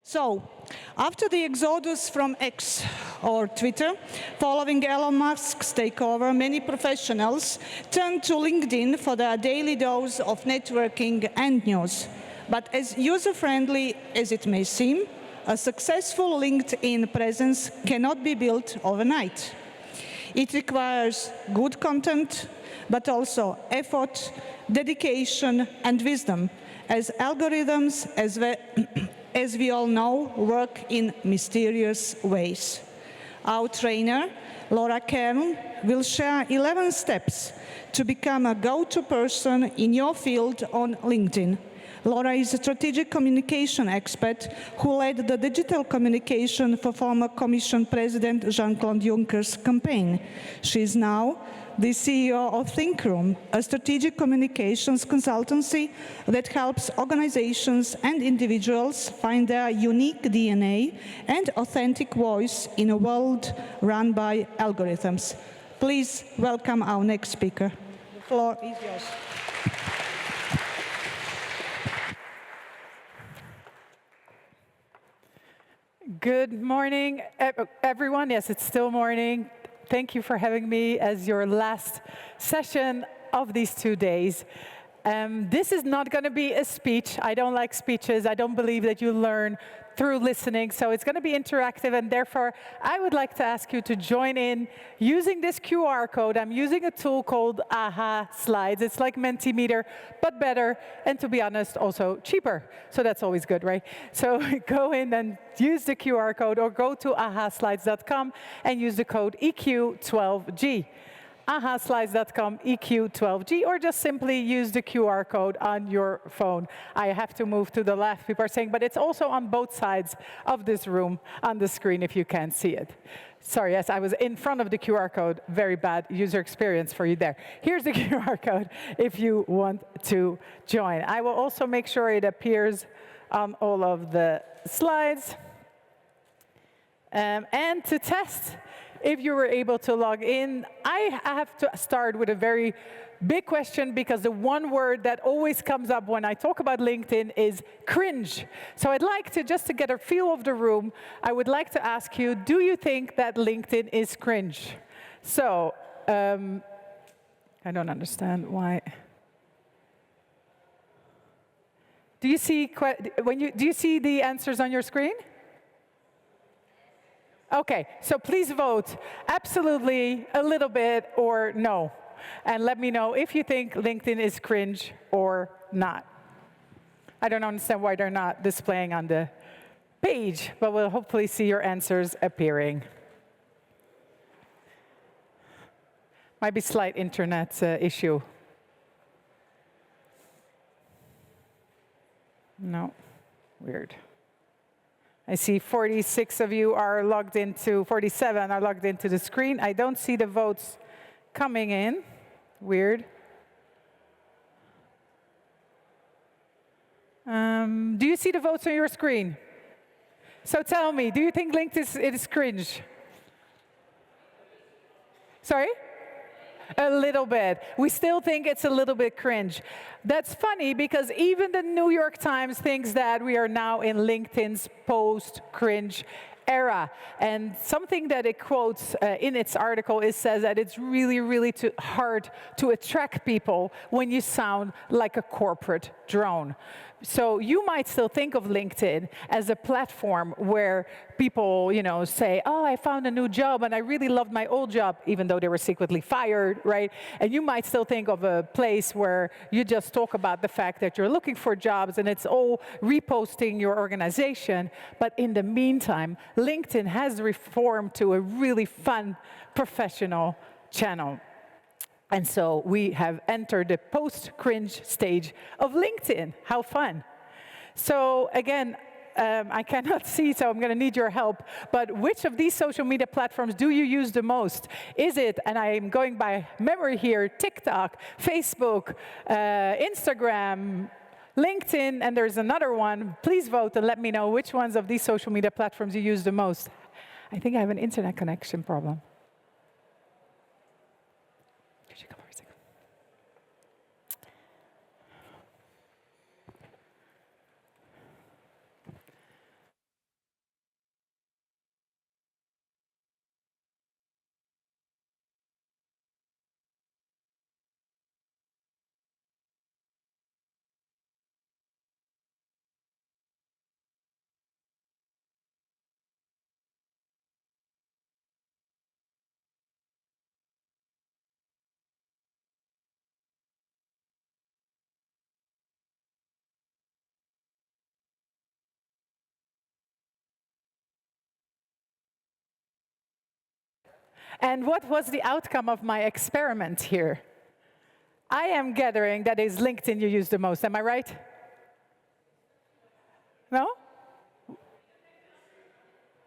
So, after the exodus from X or Twitter, following Elon Musk's takeover, many professionals turned to LinkedIn for their daily dose of networking and news. But as user-friendly as it may seem, a successful LinkedIn presence cannot be built overnight. It requires good content, but also effort, dedication, and wisdom, as algorithms, as we all know, work in mysterious ways. Our trainer, Liora Kern, will share 11 steps to become a go-to person in your field on LinkedIn. Liora is a strategic communication expert who led the digital communication for former Commission President Jean-Claude Juncker's campaign. She is now the CEO of ThinkRoom, a strategic communications consultancy that helps organizations and individuals find their unique DNA and authentic voice in a world run by algorithms. Please welcome our next speaker. The floor is yours. Good morning, everyone. Yes, it's still morning. Thank you for having me as your last session of these 2 days. This is not going to be a speech. I don't like speeches. I don't believe that you learn through listening, so it's going to be interactive, and therefore I would like to ask you to join in using this QR code. I'm using a tool called AHA Slides. It's like Mentimeter, but better, and to be honest, also cheaper. So that's always good, right? So go in and use the QR code, or go to ahaslides.com and use the code EQ12G. ahaslides.com EQ12G, or just simply use the QR code on your phone. I have to move to the left, people are saying, but it's also on both sides of this room on the screen if you can't see it. Sorry, yes, I was in front of the QR code. Very bad user experience for you there. Here's the QR code if you want to join. I will also make sure it appears on all of the slides. And to test if you were able to log in, I have to start with a very big question, because the one word that always comes up when I talk about LinkedIn is cringe. So I'd like to, just to get a feel of the room, I would like to ask you, do you think that LinkedIn is cringe? So, I don't understand why. Do you see, do you see the answers on your screen? Okay, so please vote absolutely, a little bit, or no. And let me know if you think LinkedIn is cringe or not. I don't understand why they're not displaying on the page, but we'll hopefully see your answers appearing. Might be slight internet issue. No, weird. I see 46 of you are logged into, 47 are logged into the screen. I don't see the votes coming in. Weird. Do you see the votes on your screen? So tell me, do you think LinkedIn is cringe? Sorry? A little bit. We still think it's a little bit cringe. That's funny, because even the New York Times thinks that we are now in LinkedIn's post-cringe era. And something that it quotes in its article says that it's really, really hard to attract people when you sound like a corporate drone. So you might still think of LinkedIn as a platform where people, say, oh, I found a new job and I really loved my old job, even though they were secretly fired, right? And you might still think of a place where you just talk about the fact that you're looking for jobs and it's all reposting your organization. But in the meantime, LinkedIn has reformed to a really fun, professional channel. And so we have entered the post-cringe stage of LinkedIn. How fun. So again, I cannot see, so I'm going to need your help. But which of these social media platforms do you use the most? Is it, and I'm going by memory here, TikTok, Facebook, Instagram, LinkedIn, and there's another one. Please vote and let me know which ones of these social media platforms you use the most. I think I have an internet connection problem. And what was the outcome of my experiment here? I am gathering that is LinkedIn you use the most. Am I right? No?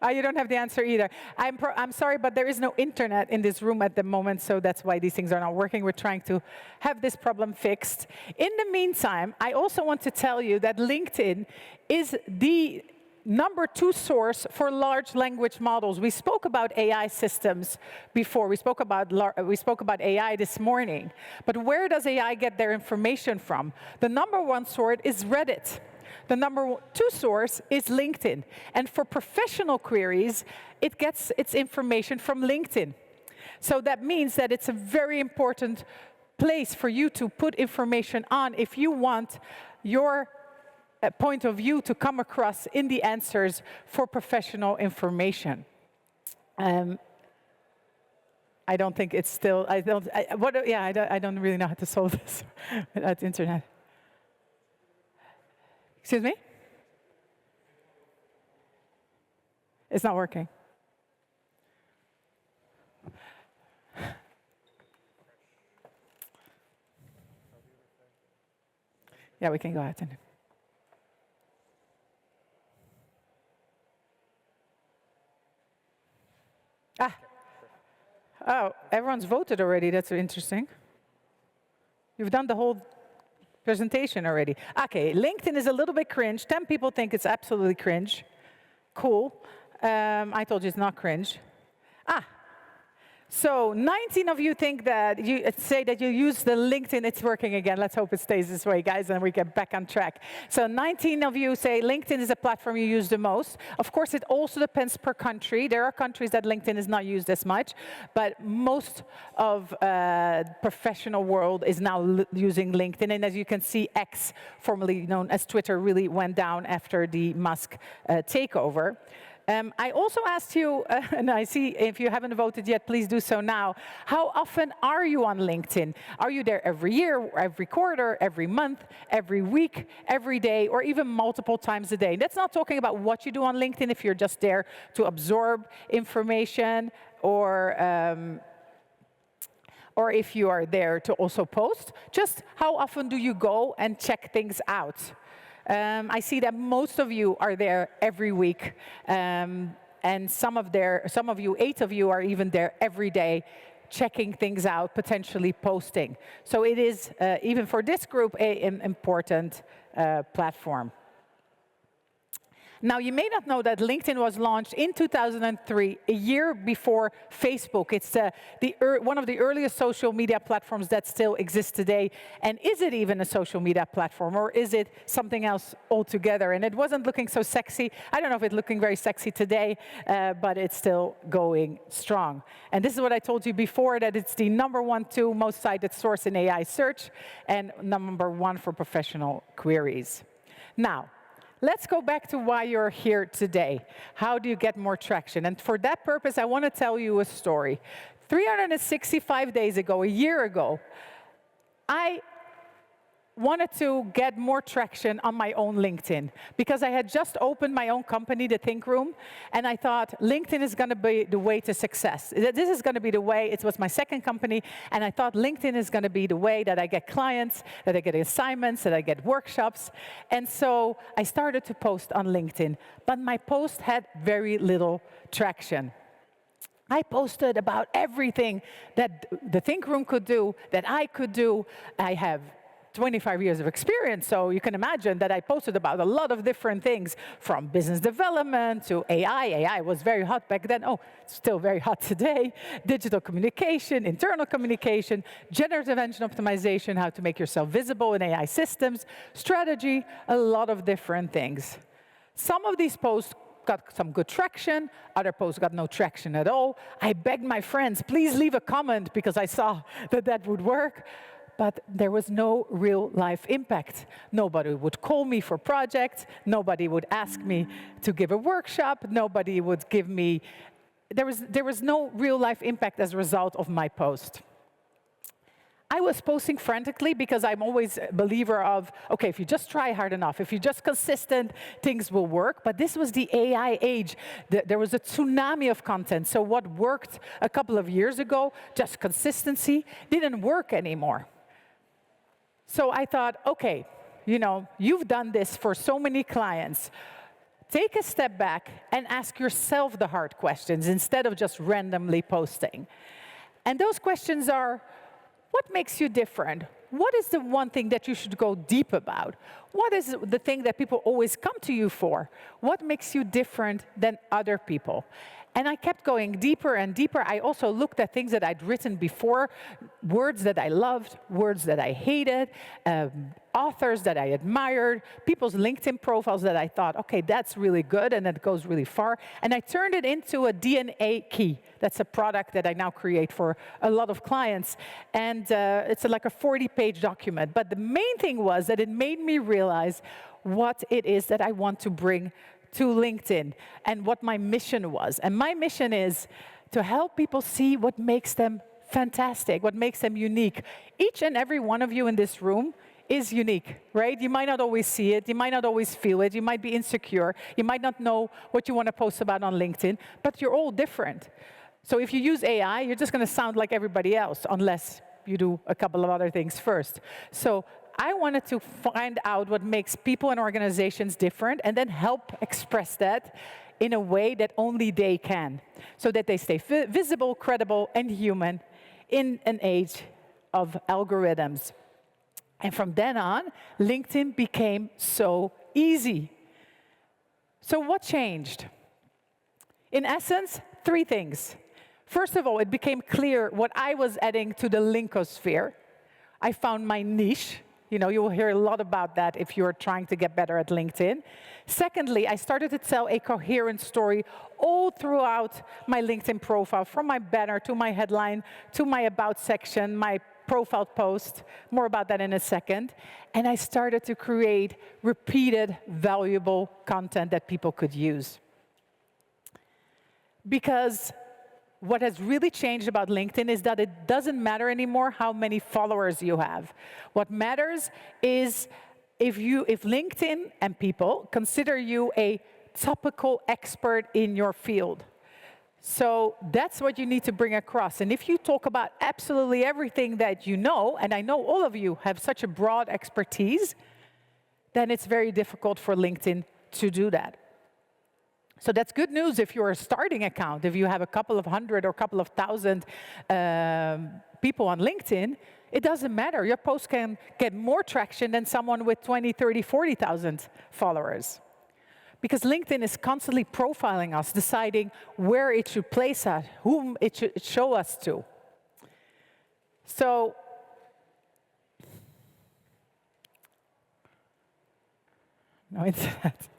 You don't have the answer either. I'm sorry, but there is no internet in this room at the moment, so that's why these things are not working. We're trying to have this problem fixed. In the meantime, I also want to tell you that LinkedIn is the #2 source for large language models. We spoke about AI systems before. We spoke about AI this morning. But where does AI get their information from? The #1 source is Reddit. The #2 source is LinkedIn. And for professional queries, it gets its information from LinkedIn. So that means that it's a very important place for you to put information on if you want your point of view to come across in the answers for professional information. I don't think it's still, I don't really know how to solve this at the internet. Excuse me? It's not working. Yeah, we can go ahead. Oh, everyone's voted already. That's interesting. You've done the whole presentation already. Okay, LinkedIn is a little bit cringe. 10 people think it's absolutely cringe. Cool. I told you it's not cringe. So 19 of you think that you say that you use the LinkedIn. It's working again. Let's hope it stays this way, guys, and we get back on track. So 19 of you say LinkedIn is a platform you use the most. Of course, it also depends per country. There are countries that LinkedIn is not used as much, but most of professional world is now using LinkedIn. And as you can see, X, formerly known as Twitter, really went down after the Musk takeover. I also asked you, and I see if you haven't voted yet, please do so now. How often are you on LinkedIn? Are you there every year, every quarter, every month, every week, every day, or even multiple times a day? That's not talking about what you do on LinkedIn, if you're just there to absorb information, or if you are there to also post. Just how often do you go and check things out? I see that most of you are there every week, and some of you, 8 of you, are even there every day, checking things out, potentially posting. So it is, even for this group, an important platform. Now, you may not know that LinkedIn was launched in 2003, a year before Facebook. It's one of the earliest social media platforms that still exists today. And is it even a social media platform, or is it something else altogether? And it wasn't looking so sexy. I don't know if it's looking very sexy today, but it's still going strong. And this is what I told you before, that it's the #1 most cited source in AI search, and #1 for professional queries. Now, let's go back to why you're here today. How do you get more traction? And for that purpose, I want to tell you a story. 365 days ago, a year ago, I wanted to get more traction on my own LinkedIn, because I had just opened my own company, the Think Room, and I thought LinkedIn is going to be the way to success. This is going to be the way. It was my second company, and I thought LinkedIn is going to be the way that I get clients, that I get assignments, that I get workshops. And so I started to post on LinkedIn, but my post had very little traction. I posted about everything that the Think Room could do, that I could do. I have 25 years of experience, so you can imagine that I posted about a lot of different things, from business development to AI. AI was very hot back then. Oh, it's still very hot today. Digital communication, internal communication, generative engine optimization, how to make yourself visible in AI systems, strategy, a lot of different things. Some of these posts got some good traction, other posts got no traction at all. I begged my friends, please leave a comment, because I saw that that would work. But there was no real life impact. Nobody would call me for projects. Nobody would ask me to give a workshop. Nobody would give me, there was no real life impact as a result of my post. I was posting frantically because I'm always a believer of, okay, if you just try hard enough, if you're just consistent, things will work. But this was the AI age. There was a tsunami of content. So what worked a couple of years ago, just consistency, didn't work anymore. So I thought, okay, you've done this for so many clients. Take a step back and ask yourself the hard questions instead of just randomly posting. And those questions are, what makes you different? What is the one thing that you should go deep about? What is the thing that people always come to you for? What makes you different than other people? And I kept going deeper and deeper. I also looked at things that I'd written before, words that I loved, words that I hated, authors that I admired, people's LinkedIn profiles that I thought, okay, that's really good, and that goes really far. And I turned it into a DNA key. That's a product that I now create for a lot of clients. And it's like a 40-page document. But the main thing was that it made me realize what it is that I want to bring to LinkedIn and what my mission was. And my mission is to help people see what makes them fantastic, what makes them unique. Each and every one of you in this room is unique, right? You might not always see it, you might not always feel it, you might be insecure, you might not know what you want to post about on LinkedIn, but you're all different. So if you use AI, you're just going to sound like everybody else, unless you do a couple of other things first. So I wanted to find out what makes people and organizations different and then help express that in a way that only they can, so that they stay visible, credible, and human in an age of algorithms. And from then on, LinkedIn became so easy. So what changed? In essence, 3 things. First of all, it became clear what I was adding to the linkosphere. I found my niche. You will hear a lot about that if you're trying to get better at LinkedIn. Secondly, I started to tell a coherent story all throughout my LinkedIn profile, from my banner to my headline to my about section, my profile post. More about that in a second. And I started to create repeated, valuable content that people could use. Because what has really changed about LinkedIn is that it doesn't matter anymore how many followers you have. What matters is if LinkedIn and people consider you a topical expert in your field. So that's what you need to bring across. And if you talk about absolutely everything that you know, and I know all of you have such a broad expertise, then it's very difficult for LinkedIn to do that. So that's good news if you're a starting account. If you have a couple of hundred or a couple of thousand people on LinkedIn, it doesn't matter. Your post can get more traction than someone with 20, 30, 40,000 followers. Because LinkedIn is constantly profiling us, deciding where it should place us, whom it should show us to. So no, it's that.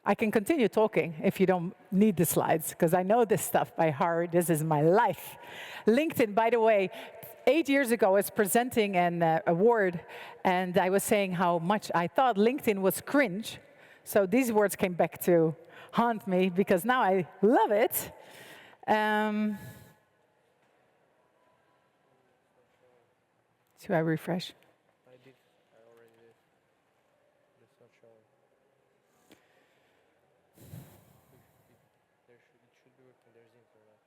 I can continue talking if you don't need the slides, because I know this stuff by heart. This is my life. LinkedIn, by the way, 8 years ago, I was presenting an award, and I was saying how much I thought LinkedIn was cringe. So these words came back to haunt me, because now I love it. Should I refresh? I did. I already did. It's not showing. It should be working. There's internet.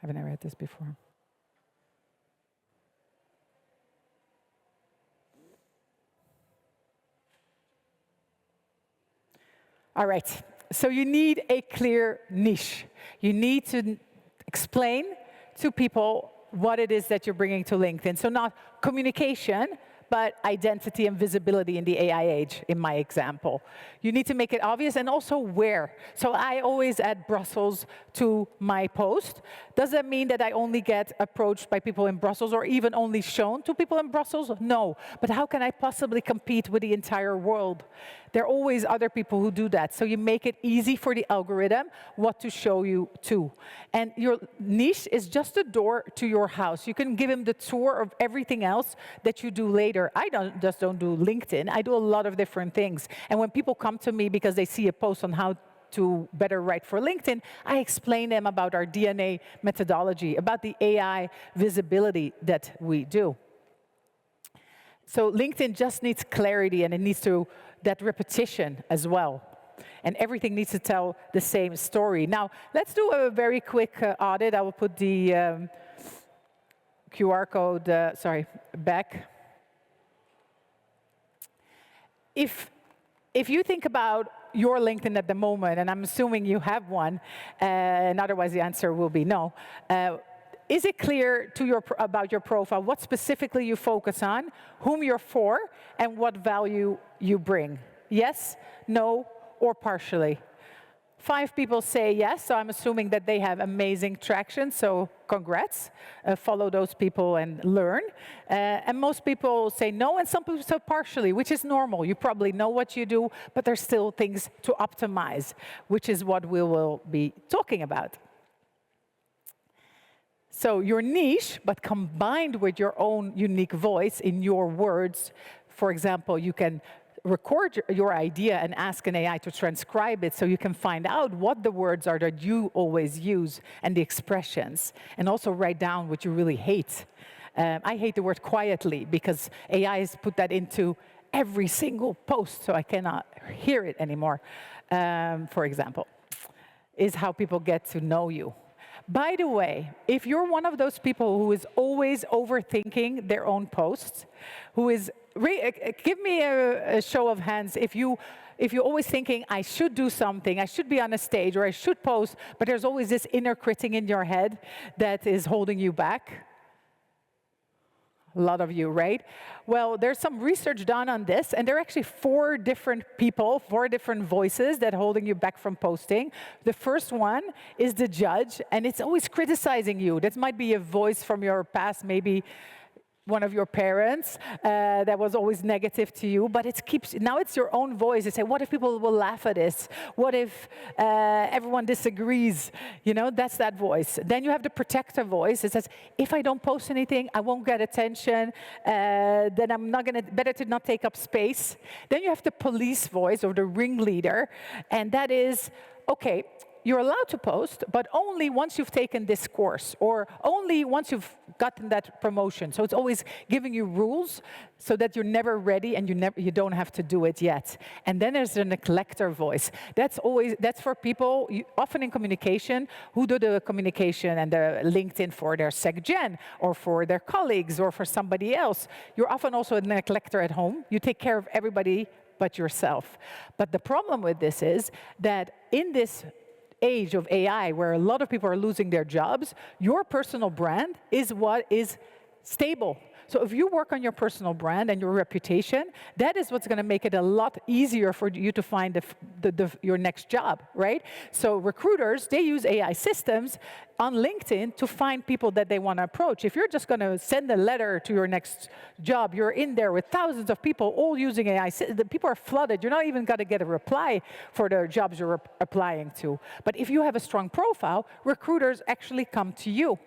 Haven't I read this before? All right, so you need a clear niche. You need to explain to people what it is that you're bringing to LinkedIn. So not communication, but identity and visibility in the AI age, in my example. You need to make it obvious, and also where. So I always add Brussels to my post. Does that mean that I only get approached by people in Brussels, or even only shown to people in Brussels? No. But how can I possibly compete with the entire world? There are always other people who do that. So you make it easy for the algorithm what to show you to. And your niche is just a door to your house. You can give him the tour of everything else that you do later. I just don't do LinkedIn. I do a lot of different things. And when people come to me because they see a post on how to better write for LinkedIn, I explain them about our DNA methodology, about the AI visibility that we do. So LinkedIn just needs clarity, and it needs that repetition as well. And everything needs to tell the same story. Now, let's do a very quick audit. I will put the QR code, back. If you think about your LinkedIn at the moment, and I'm assuming you have one, and otherwise the answer will be no, is it clear to about your profile what specifically you focus on, whom you're for, and what value you bring? Yes, no, or partially? 5 people say yes, so I'm assuming that they have amazing traction, so congrats. Follow those people and learn. And most people say no, and some people say partially, which is normal. You probably know what you do, but there's still things to optimize, which is what we will be talking about. So your niche, but combined with your own unique voice in your words. For example, you can record your idea and ask an AI to transcribe it so you can find out what the words are that you always use and the expressions, and also write down what you really hate. I hate the word quietly because AI has put that into every single post, so I cannot hear it anymore, for example, is how people get to know you. By the way, if you're one of those people who is always overthinking their own posts, who is, give me a show of hands if you're always thinking, I should do something, I should be on a stage, or I should post, but there's always this inner critic in your head that is holding you back. A lot of you, right? Well, there's some research done on this, and there are actually 4 different people, 4 different voices that are holding you back from posting. The first one is the judge, and it's always criticizing you. That might be a voice from your past, maybe one of your parents that was always negative to you, but now it's your own voice. They say, what if people will laugh at this? What if everyone disagrees? You know, that's that voice. Then you have the protector voice. It says, if I don't post anything, I won't get attention. Then I'm not gonna, better to not take up space. Then you have the police voice, or the ringleader, and that is, okay, you're allowed to post, but only once you've taken this course, or only once you've gotten that promotion. So it's always giving you rules so that you're never ready and you don't have to do it yet. And then there's the neglector voice. That's for people, often in communication, who do the communication and the LinkedIn for their SecGen, or for their colleagues, or for somebody else. You're often also a neglector at home. You take care of everybody but yourself. But the problem with this is that in this age of AI, where a lot of people are losing their jobs, your personal brand is what is stable. So if you work on your personal brand and your reputation, that is what's going to make it a lot easier for you to find your next job, right? So recruiters, they use AI systems on LinkedIn to find people that they want to approach. If you're just going to send a letter to your next job, you're in there with thousands of people all using AI. The people are flooded. You're not even going to get a reply for the jobs you're applying to. But if you have a strong profile, recruiters actually come to you.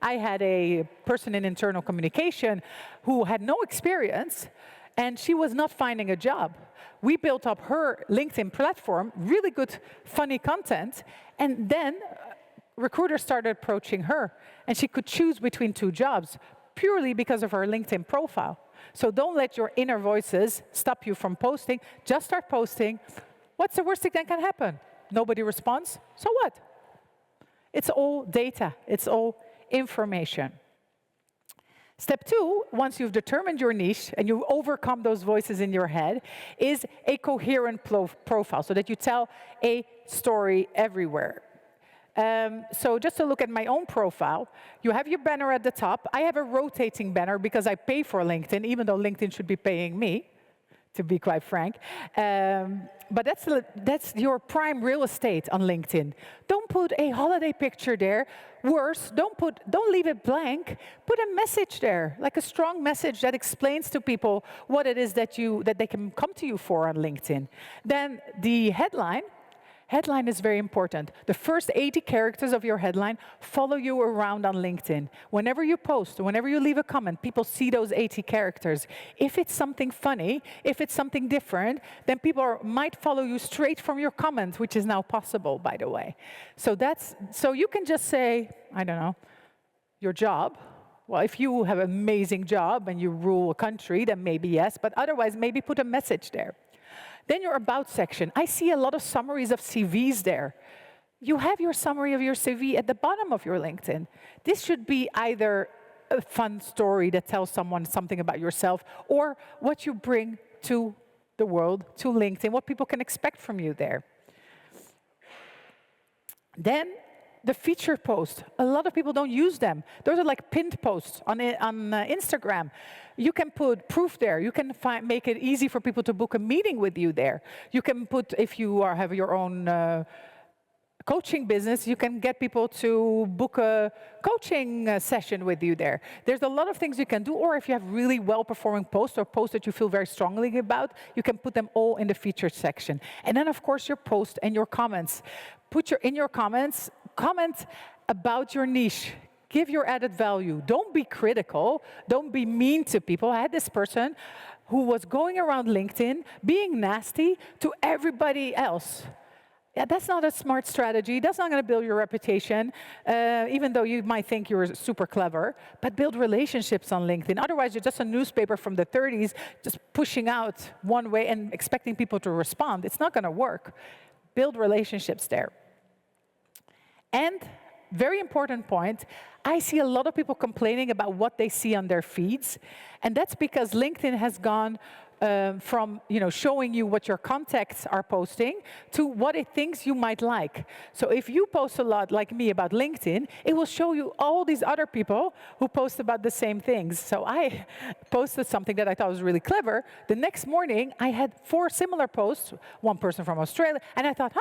I had a person in internal communication who had no experience, and she was not finding a job. We built up her LinkedIn platform, really good, funny content, and then recruiters started approaching her, and she could choose between 2 jobs purely because of her LinkedIn profile. So don't let your inner voices stop you from posting. Just start posting. What's the worst thing that can happen? Nobody responds. So what? It's all data. It's all information. Step 2, once you've determined your niche and you overcome those voices in your head, is a coherent profile so that you tell a story everywhere. So just to look at my own profile, you have your banner at the top. I have a rotating banner because I pay for LinkedIn, even though LinkedIn should be paying me, to be quite frank. But that's your prime real estate on LinkedIn. Don't put a holiday picture there. Worse, don't leave it blank. Put a message there, like a strong message that explains to people what it is that they can come to you for on LinkedIn. Then the headline Headline is very important. The first 80 characters of your headline follow you around on LinkedIn. Whenever you post, whenever you leave a comment, people see those 80 characters. If it's something funny, if it's something different, then people might follow you straight from your comment, which is now possible, by the way. So you can just say, I don't know, your job. Well, if you have an amazing job and you rule a country, then maybe yes, but otherwise maybe put a message there. Then your About section. I see a lot of summaries of CVs there. You have your summary of your CV at the bottom of your LinkedIn. This should be either a fun story that tells someone something about yourself, or what you bring to the world, to LinkedIn, what people can expect from you there. Then the feature post. A lot of people don't use them. Those are like pinned posts on Instagram. You can put proof there. You can make it easy for people to book a meeting with you there. You can put, if you have your own coaching business, you can get people to book a coaching session with you there. There's a lot of things you can do, or if you have really well-performing posts or posts that you feel very strongly about, you can put them all in the featured section. And then, of course, your post and your comments. In your comments, comment about your niche. Give your added value. Don't be critical. Don't be mean to people. I had this person who was going around LinkedIn being nasty to everybody else. Yeah, that's not a smart strategy. That's not going to build your reputation, even though you might think you're super clever. But build relationships on LinkedIn. Otherwise, you're just a newspaper from the 30s, just pushing out one way and expecting people to respond. It's not going to work. Build relationships there. And very important point, I see a lot of people complaining about what they see on their feeds. And that's because LinkedIn has gone from showing you what your contacts are posting to what it thinks you might like. So if you post a lot, like me, about LinkedIn, it will show you all these other people who post about the same things. So I posted something that I thought was really clever. The next morning, I had 4 similar posts, one person from Australia, and I thought,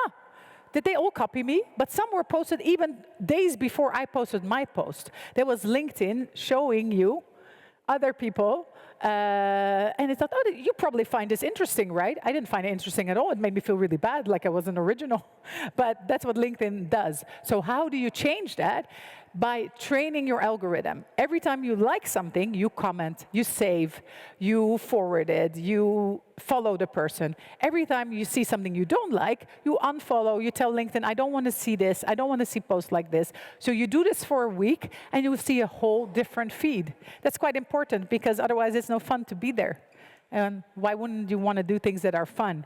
did they all copy me? But some were posted even days before I posted my post. There was LinkedIn showing you other people, and I thought, you probably find this interesting, right? I didn't find it interesting at all. It made me feel really bad, like I wasn't original. But that's what LinkedIn does. So how do you change that? By training your algorithm. Every time you like something, you comment, you save, you forward it, you follow the person. Every time you see something you don't like, you unfollow, you tell LinkedIn, I don't want to see this, I don't want to see posts like this. So you do this for a week, and you will see a whole different feed. That's quite important, because otherwise it's no fun to be there. And why wouldn't you want to do things that are fun?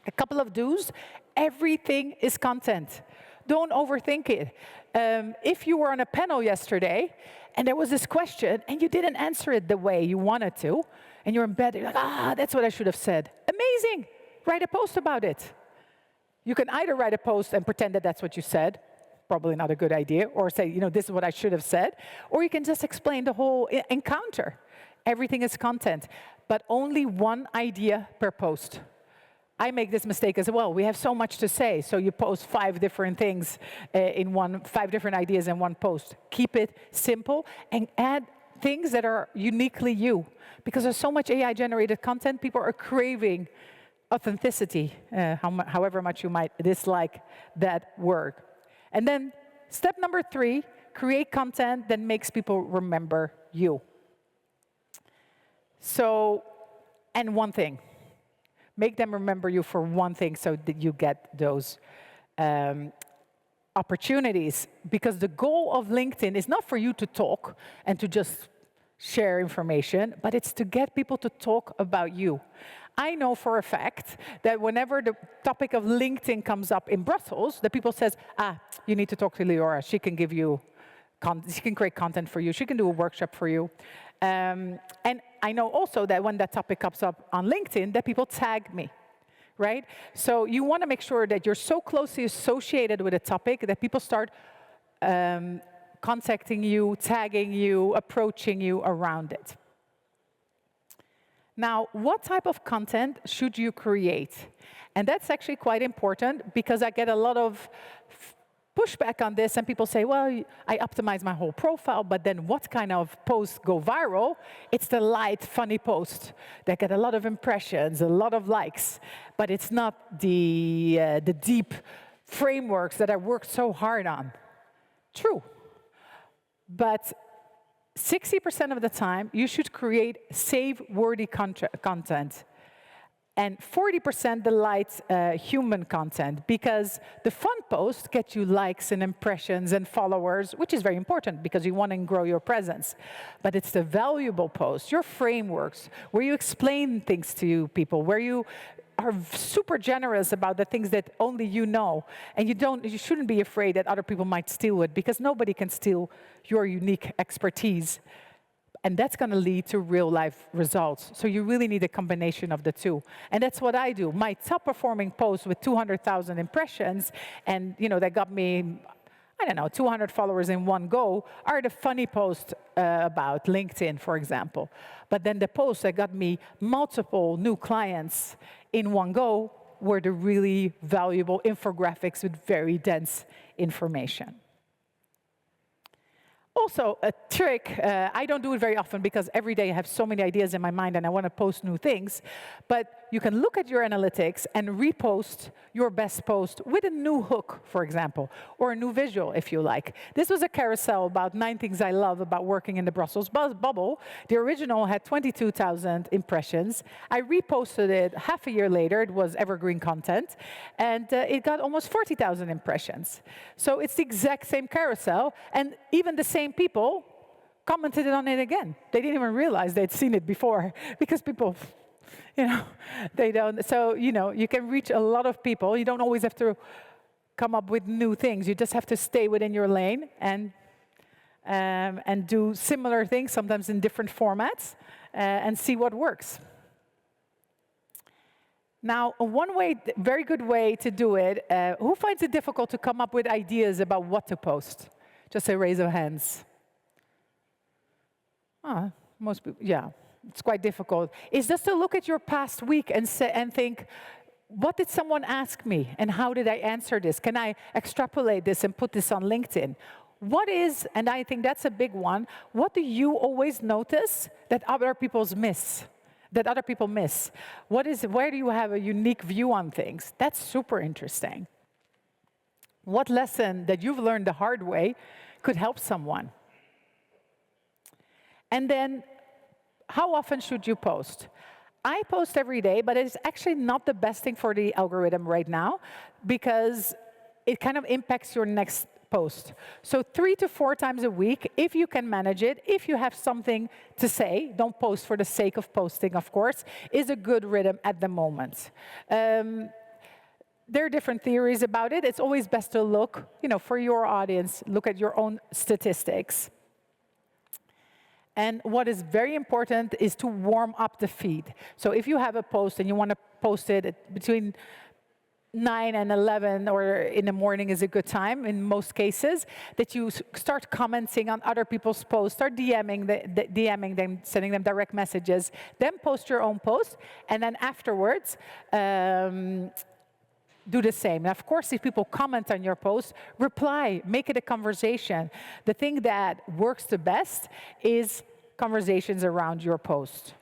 A couple of do's. Everything is content. Don't overthink it. If you were on a panel yesterday and there was this question and you didn't answer it the way you wanted to, and you're in bed, you're like, that's what I should have said. Amazing. Write a post about it. You can either write a post and pretend that that's what you said, probably not a good idea, or say, this is what I should have said, or you can just explain the whole encounter. Everything is content, but only one idea per post. I make this mistake as well. We have so much to say, so you post 5 different things 5 different ideas in one post. Keep it simple and add things that are uniquely you. Because there's so much AI-generated content, people are craving authenticity, however much you might dislike that word. And then step number 3, create content that makes people remember you. So, and one thing. Make them remember you for one thing so that you get those opportunities. Because the goal of LinkedIn is not for you to talk and to just share information, but it's to get people to talk about you. I know for a fact that whenever the topic of LinkedIn comes up in Brussels, the people says, you need to talk to Liora. She can give you, she can create content for you. She can do a workshop for you. And I know also that when that topic comes up on LinkedIn, that people tag me, right? So you want to make sure that you're so closely associated with a topic that people start contacting you, tagging you, approaching you around it. Now, what type of content should you create? And that's actually quite important, because I get a lot of pushback on this, and people say, well, I optimize my whole profile, but then what kind of posts go viral? It's the light, funny post that get a lot of impressions, a lot of likes, but it's not the deep frameworks that I worked so hard on. True. But 60% of the time, you should create save-worthy content. And 40% the light human content, because the fun posts get you likes and impressions and followers, which is very important because you want to grow your presence. But it's the valuable posts, your frameworks, where you explain things to people, where you are super generous about the things that only you know, and you shouldn't be afraid that other people might steal it, because nobody can steal your unique expertise. And that's going to lead to real-life results. So you really need a combination of the two. And that's what I do. My top-performing posts with 200,000 impressions, and that got me, I don't know, 200 followers in one go, are the funny posts about LinkedIn, for example. But then the posts that got me multiple new clients in one go were the really valuable infographics with very dense information. Also, a trick, I don't do it very often because every day I have so many ideas in my mind and I want to post new things, but you can look at your analytics and repost your best post with a new hook, for example, or a new visual, if you like. This was a carousel about 9 things I love about working in the Brussels bubble. The original had 22,000 impressions. I reposted it half a year later. It was evergreen content, and it got almost 40,000 impressions. So it's the exact same carousel, and even the same people commented on it again. They didn't even realize they'd seen it before, because people, they don't. So, you can reach a lot of people. You don't always have to come up with new things. You just have to stay within your lane and do similar things, sometimes in different formats, and see what works. Now, one very good way to do it, who finds it difficult to come up with ideas about what to post? Just a raise of hands. Most people, yeah, it's quite difficult. It's just to look at your past week and think, what did someone ask me, and how did I answer this? Can I extrapolate this and put this on LinkedIn? What is, and I think that's a big one, what do you always notice that other people miss? Where do you have a unique view on things? That's super interesting. What lesson that you've learned the hard way could help someone? And then, how often should you post? I post every day, but it's actually not the best thing for the algorithm right now, because it kind of impacts your next post. So 3 to 4 times a week, if you can manage it, if you have something to say, don't post for the sake of posting, of course, is a good rhythm at the moment. There are different theories about it. It's always best to look, for your audience, look at your own statistics. And what is very important is to warm up the feed. So if you have a post and you want to post it between 9 and 11 or in the morning is a good time in most cases, that you start commenting on other people's posts, start DMing them, sending them direct messages, then post your own post, and then afterwards, do the same. And of course, if people comment on your post, reply, make it a conversation. The thing that works the best is conversations around your post.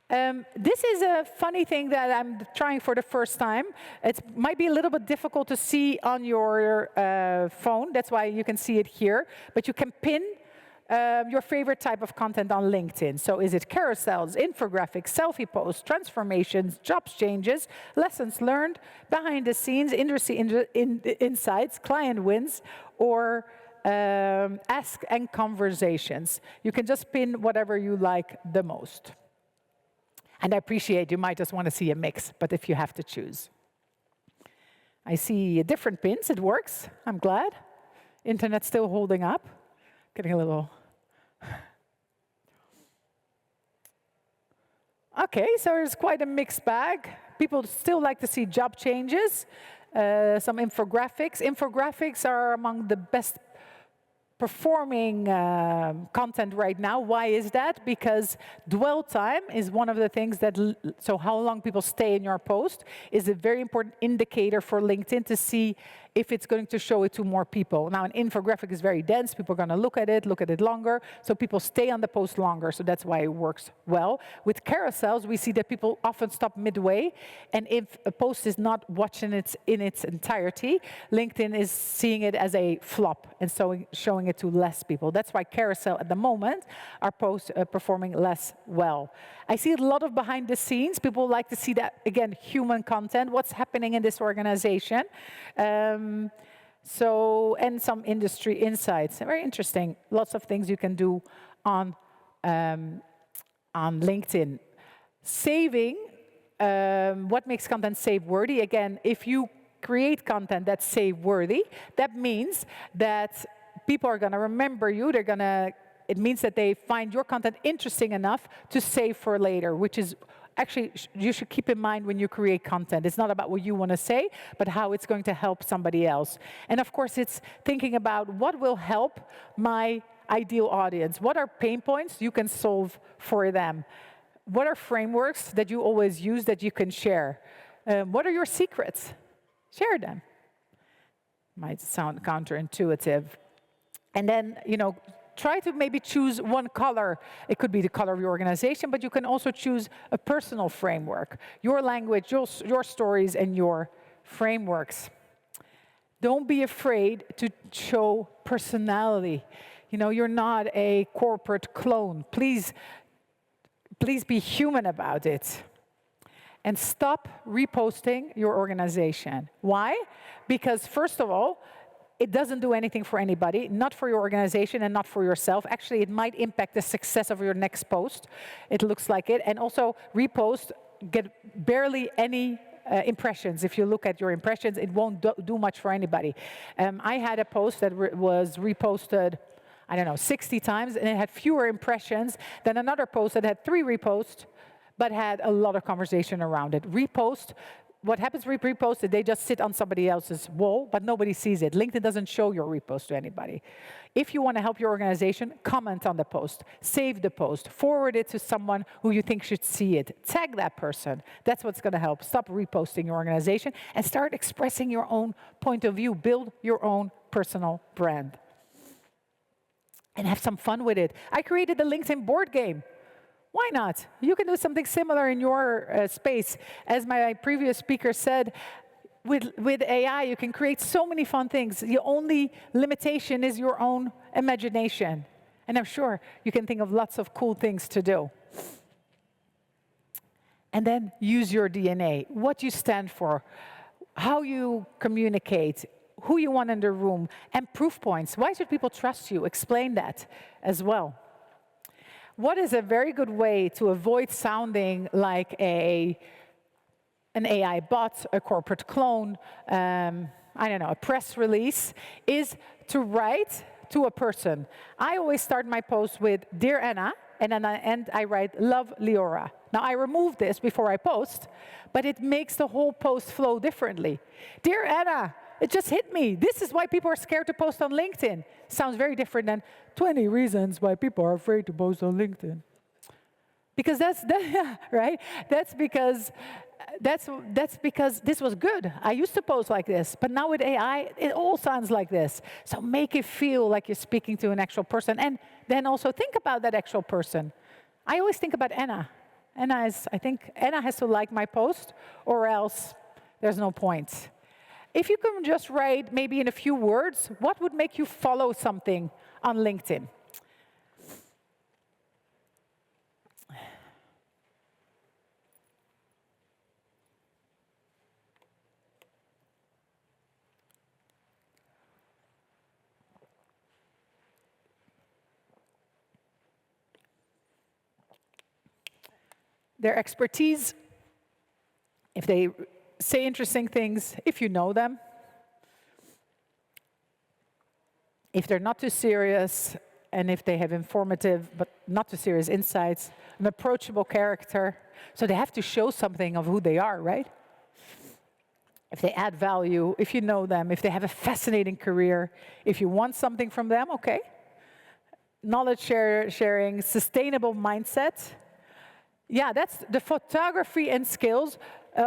This is a funny thing that I'm trying for the first time. It might be a little bit difficult to see on your phone. That's why you can see it here. But you can pin your favorite type of content on LinkedIn. So is it carousels, infographics, selfie posts, transformations, jobs changes, lessons learned, behind the scenes, industry insights, client wins, or ask and conversations? You can just pin whatever you like the most. And I appreciate you might just want to see a mix, but if you have to choose. I see different pins. It works. I'm glad. Internet's still holding up. Getting a little... Okay, so there's quite a mixed bag. People still like to see job changes, some infographics. Infographics are among the best performing content right now. Why is that? Because dwell time is one of the things that, so how long people stay in your post is a very important indicator for LinkedIn to see if it's going to show it to more people. Now, an infographic is very dense. People are going to look at it longer, so people stay on the post longer, so that's why it works well. With carousels, we see that people often stop midway, and if a post is not watching it in its entirety, LinkedIn is seeing it as a flop, and so showing it to less people. That's why carousel at the moment are performing less well. I see a lot of behind the scenes. People like to see that, again, human content, what's happening in this organization. And some industry insights. Very interesting. Lots of things you can do on LinkedIn. Saving, what makes content save-worthy? Again, if you create content that's save-worthy, that means that people are going to remember you. It means that they find your content interesting enough to save for later, which is actually, you should keep in mind when you create content. It's not about what you want to say, but how it's going to help somebody else. And of course, it's thinking about what will help my ideal audience. What are pain points you can solve for them? What are frameworks that you always use that you can share? What are your secrets? Share them. Might sound counterintuitive. And then, try to maybe choose one color. It could be the color of your organization, but you can also choose a personal framework. Your language, your stories, and your frameworks. Don't be afraid to show personality. You're not a corporate clone. Please be human about it. And stop reposting your organization. Why? Because first of all, it doesn't do anything for anybody, not for your organization and not for yourself. Actually, it might impact the success of your next post. It looks like it. And also, repost get barely any impressions. If you look at your impressions, it won't do much for anybody. I had a post that was reposted, 60 times, and it had fewer impressions than another post that had 3 reposts, but had a lot of conversation around it. What happens with reposts is they just sit on somebody else's wall, but nobody sees it. LinkedIn doesn't show your repost to anybody. If you want to help your organization, comment on the post, save the post, forward it to someone who you think should see it. Tag that person. That's what's going to help. Stop reposting your organization and start expressing your own point of view. Build your own personal brand. And have some fun with it. I created the LinkedIn board game. Why not? You can do something similar in your space. As my previous speaker said, with AI, you can create so many fun things. The only limitation is your own imagination. And I'm sure you can think of lots of cool things to do. And then use your DNA, what you stand for, how you communicate, who you want in the room, and proof points. Why should people trust you? Explain that as well. What is a very good way to avoid sounding like an AI bot, a corporate clone, a press release, is to write to a person. I always start my post with, "Dear Anna," and then I write, "Love, Liora." Now, I remove this before I post, but it makes the whole post flow differently. "Dear Anna, it just hit me. This is why people are scared to post on LinkedIn." Sounds very different than 20 reasons why people are afraid to post on LinkedIn. Because right? That's because this was good. I used to post like this, but now with AI, it all sounds like this. So make it feel like you're speaking to an actual person, and then also think about that actual person. I always think about Anna. I think Anna has to like my post, or else there's no point. If you can just write maybe in a few words, what would make you follow something on LinkedIn? Their expertise, if they say interesting things, if you know them. If they're not too serious, and if they have informative but not too serious insights, an approachable character. So they have to show something of who they are, right? If they add value, if you know them, if they have a fascinating career, if you want something from them, okay. Knowledge sharing, sustainable mindset, Yeah, that's the photography and skills,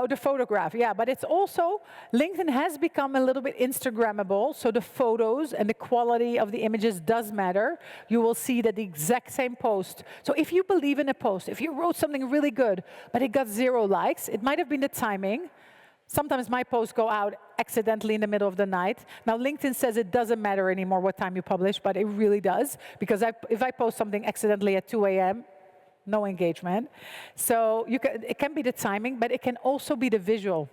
the photograph, yeah. But it's also, LinkedIn has become a little bit Instagrammable, so the photos and the quality of the images does matter. You will see that the exact same post. So if you believe in a post, if you wrote something really good, but it got 0 likes, it might have been the timing. Sometimes my posts go out accidentally in the middle of the night. Now, LinkedIn says it doesn't matter anymore what time you publish, but it really does, because if I post something accidentally at 2 a.m., no engagement. So it can be the timing, but it can also be the visual.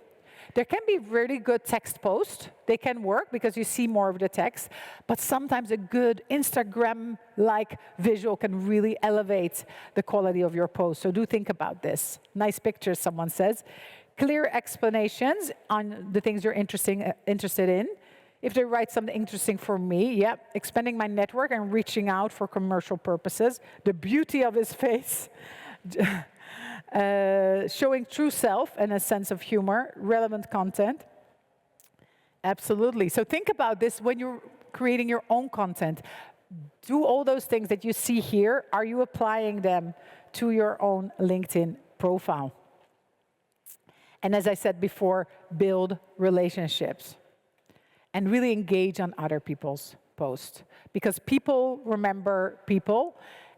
There can be really good text posts. They can work because you see more of the text, but sometimes a good Instagram-like visual can really elevate the quality of your post. So do think about this. Nice pictures, someone says. Clear explanations on the things you're interested in. If they write something interesting for me, yeah, expanding my network and reaching out for commercial purposes. The beauty of his face. Showing true self and a sense of humor. Relevant content. Absolutely. So think about this when you're creating your own content. Do all those things that you see here, are you applying them to your own LinkedIn profile? And as I said before, build relationships. And really engage on other people's posts. Because people remember people,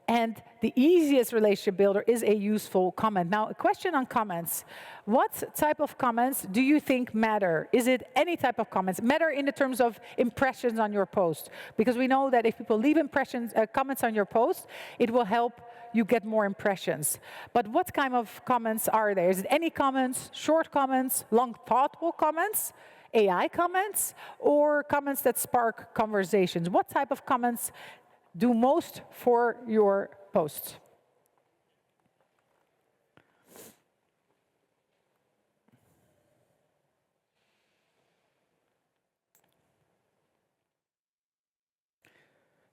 and the easiest relationship builder is a useful comment. Now, a question on comments. What type of comments do you think matter? Is it any type of comments? Matter in the terms of impressions on your post. Because we know that if people leave comments on your post, it will help you get more impressions. But what kind of comments are there? Is it any comments, short comments, long, thoughtful comments? AI comments, or comments that spark conversations? What type of comments do most for your posts?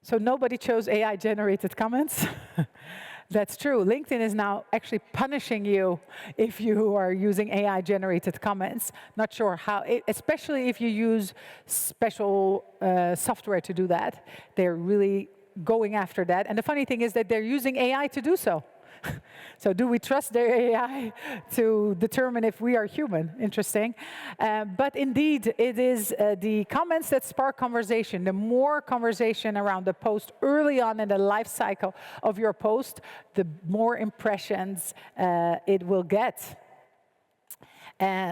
So nobody chose AI-generated comments? That's true. LinkedIn is now actually punishing you if you are using AI-generated comments. Not sure how, especially if you use special software to do that. They're really going after that. And the funny thing is that they're using AI to do so. So do we trust their AI to determine if we are human? Interesting. But indeed, it is the comments that spark conversation. The more conversation around the post early on in the life cycle of your post, the more impressions it will get.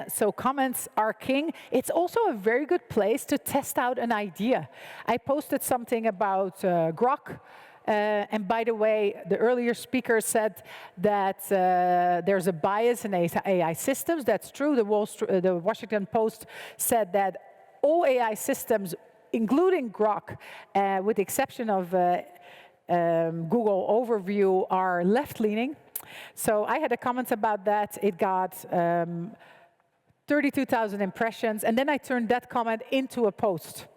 So comments are king. It's also a very good place to test out an idea. I posted something about Grok. And by the way, the earlier speaker said that there's a bias in AI systems. That's true. The Washington Post said that all AI systems, including Grok, with the exception of Google Overview, are left-leaning. So I had a comment about that. It got 32,000 impressions. And then I turned that comment into a post.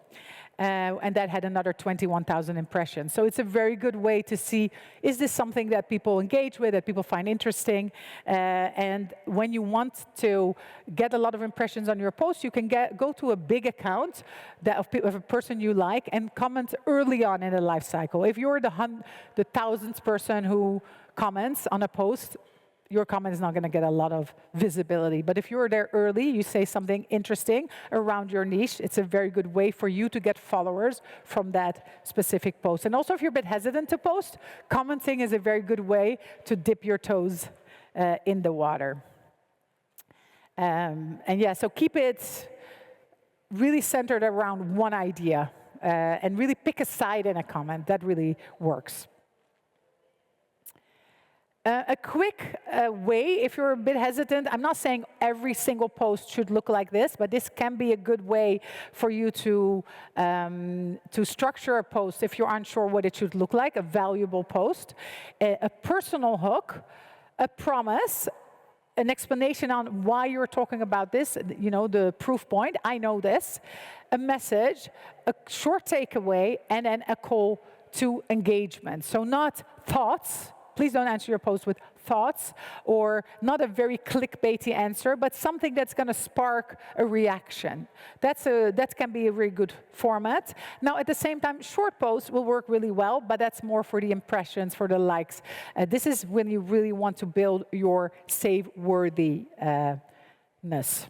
And that had another 21,000 impressions. So it's a very good way to see, is this something that people engage with, that people find interesting? And when you want to get a lot of impressions on your post, you can go to a big account of a person you like and comment early on in the life cycle. If you're the 1,000th person who comments on a post, your comment is not going to get a lot of visibility. But if you're there early, you say something interesting around your niche, it's a very good way for you to get followers from that specific post. And also, if you're a bit hesitant to post, commenting is a very good way to dip your toes in the water. And yeah, so keep it really centered around one idea and really pick a side in a comment. That really works. A quick way, if you're a bit hesitant, I'm not saying every single post should look like this, but this can be a good way for you to structure a post if you're unsure what it should look like, a valuable post, a personal hook, a promise, an explanation on why you're talking about this, you know, the proof point, I know this, a message, a short takeaway, and then a call to engagement. So not thoughts. Please don't answer your post with thoughts, or not a very clickbaity answer, but something that's going to spark a reaction. That can be a very good format. Now, at the same time, short posts will work really well, but that's more for the impressions, for the likes. This is when you really want to build your save-worthiness.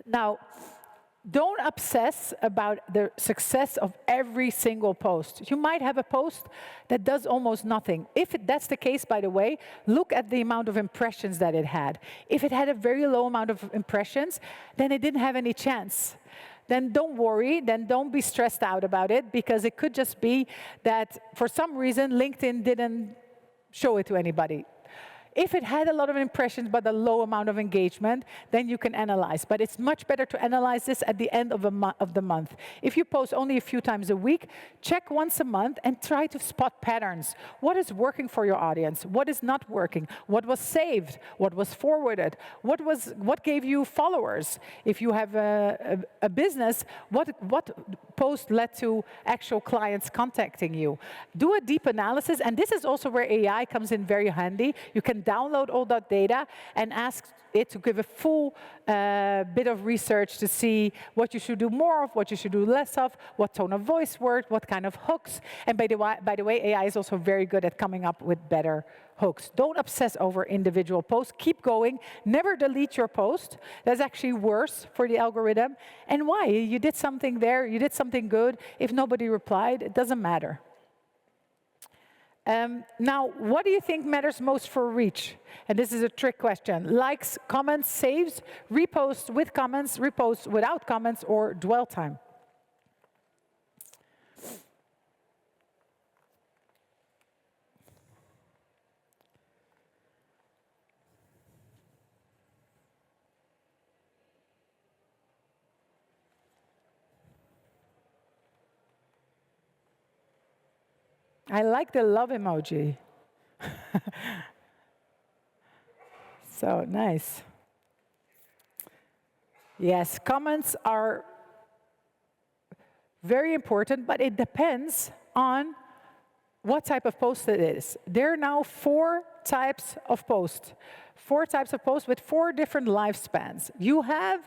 Now, don't obsess about the success of every single post. You might have a post that does almost nothing. If that's the case, by the way, look at the amount of impressions that it had. If it had a very low amount of impressions, then it didn't have any chance. Then don't worry, then don't be stressed out about it, because it could just be that for some reason LinkedIn didn't show it to anybody. If it had a lot of impressions but a low amount of engagement, then you can analyze. But it's much better to analyze this at the end of the month. If you post only a few times a week, check once a month and try to spot patterns. What is working for your audience? What is not working? What was saved? What was forwarded? What gave you followers? If you have a business, what post led to actual clients contacting you? Do a deep analysis, and this is also where AI comes in very handy. You can download all that data and ask it to give a full bit of research to see what you should do more of, what you should do less of, what tone of voice worked, what kind of hooks. And by the way, AI is also very good at coming up with better hooks. Don't obsess over individual posts. Keep going. Never delete your post. That's actually worse for the algorithm. And why? You did something there. You did something good. If nobody replied, it doesn't matter. Now, what do you think matters most for reach? And this is a trick question. Likes, comments, saves, reposts with comments, reposts without comments, or dwell time? I like the love emoji. So nice. Yes, comments are very important, but it depends on what type of post it is. There are now 4 types of posts. 4 types of posts with 4 different lifespans. You have